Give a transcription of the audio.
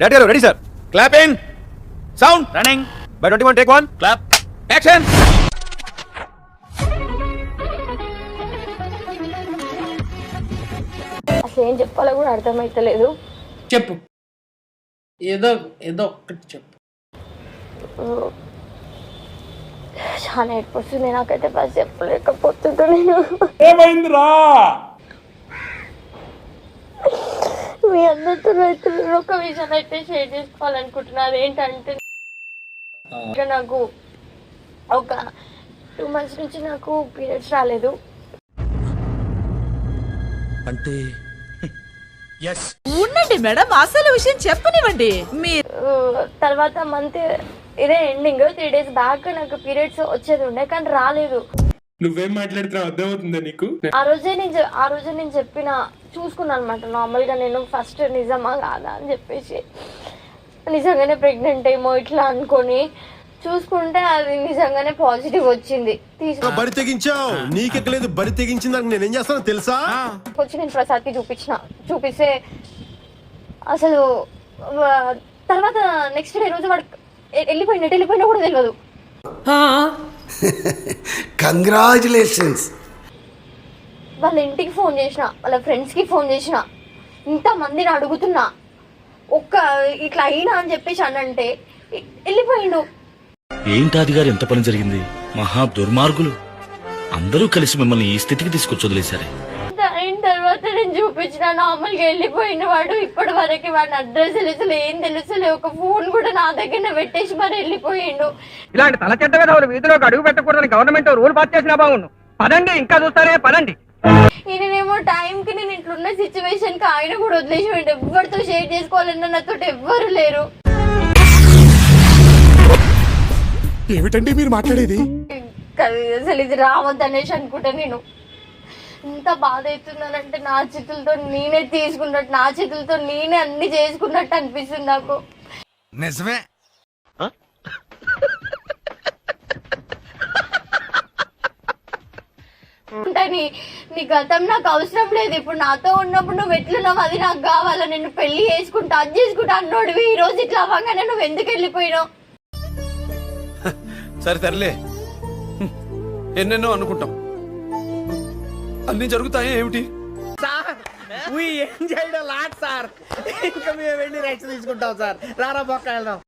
Ready, sir. Clap in. Sound. Running. By 21, take one. Clap. Action. అసలు ఏం చెప్పాలో కూడా అర్థమైతలేదు. చెప్పు, ఏదో ఏదో ఒక్కటి చెప్పు. చాలా ఏడ్పొస్తుంది నాకైతే, ఫస్ట్ చెప్పలేకపోతుంటా నేను. ఏమైందిరా? మీ అందరితో అయితే ఒక విషయం అయితే షేర్ చేసుకోవాలనుకుంటున్నారు. ఏంటంటే నాకు ఒక 2 months నుంచి నాకు పీరియడ్స్ రాలేదు. అంటే ఉండండి మేడం, అసలు విషయం చెప్పనివ్వండి. తర్వాత మంత్ ఇదే ఎండింగ్ 3 days బ్యాక్ నాకు పీరియడ్స్ వచ్చేది ఉండే, కానీ రాలేదు. నువ్వేం మాట్లాడుతున్నావు అర్థమవుతుందా నీకు? ఆ రోజే నేను చెప్పిన చూసుకున్నాను అనమాట నార్మల్ గా. నేను ఫస్ట్ నిజమా కాదా అని చెప్పేసి, నిజంగానే ప్రెగ్నెంట్ ఏమో ఇట్లా అనుకొని చూసుకుంటే అది నిజంగానే పాజిటివ్ వచ్చింది. బరి తెగించావు, నీకెక్కలేదు. బరి తెగించింది నేనేం చేస్తానో తెలుసా? వచ్చి నేను ప్రసాద్ కి చూపిస్తే అసలు తర్వాత నెక్స్ట్ డే రోజు వాడు వెళ్ళిపోయినా కూడా తెలియదు. కంగ్రాచులేషన్స్. వాళ్ళ ఇంటికి ఫోన్ చేసిన, వాళ్ళ ఫ్రెండ్స్ కి ఫోన్ చేసిన, ఇంతమందిని అడుగుతున్నా, ఇట్లా అయినా అని చెప్పేసి అనంటే వెళ్ళిపోయిండు. ఏంటాది గారు, ఎంత పని జరిగింది? మహా దుర్మార్గులు అందరూ కలిసి మిమ్మల్ని ఈ స్థితికి తీసుకొచ్చి వదిలేశారే. అయిన తర్వాత నేను చూపించిన నార్మల్ గా వెళ్ళిపోయిన వాడు ఇప్పటి వరకు వాడి అడ్రస్ తెలుసులే, ఏం తెలుసులే, ఒక ఫోన్ కూడా నా దగ్గర పెట్టేసి మరి వెళ్ళిపోయిండు. ఇలాంటి తల చెడ్డ విధవులు వీధిలోకి అడుగు పెట్టకూడదని గవర్నమెంట్ రూల్ పాస్ చేసినా బాగుండు. పదండి, ఇంకా చూస్తారే, పదండి. ఈయనేమో టైంకి నేను ఇట్లున్న సిచ్యువేషన్ కి ఆయన కూడా వదిలేసి పోయిండు. ఎవరితో షేర్ చేసుకోవాలన్నా నాతో ఎవ్వరు లేరు. ఏమిటండి మీరు మాట్లాడేది? అసలు ఇది రావద్దు అనేసి అనుకుంటా. నేను ఎంత బాధ అవుతున్నానంటే నా చేతులతో నేనే తీసుకున్నట్టు, నా చేతులతో నేనే అన్ని చేసుకున్నట్టు అనిపిస్తుంది నాకు. నిజమే. నీ గతం నాకు అవసరం లేదు. ఇప్పుడు నాతో ఉన్నప్పుడు నువ్వు ఎట్లున్నావు అది నాకు కావాలా. నేను పెళ్లి చేసుకుంటా, అది చేసుకుంటా అన్నోడివి ఈ రోజు ఇట్లా అవ్వగానే నువ్వు ఎందుకు వెళ్ళిపోయినావు? సరే తరలే, ఎన్నెన్నో అనుకుంటాం, అన్ని జరుగుతాయి ఏమిటి? ఏం చేయడం లాట్ సార్, ఇంకా మేము వెళ్ళి రైట్స్ తీసుకుంటాం సార్. రారా బొక్క వెళ్దాం.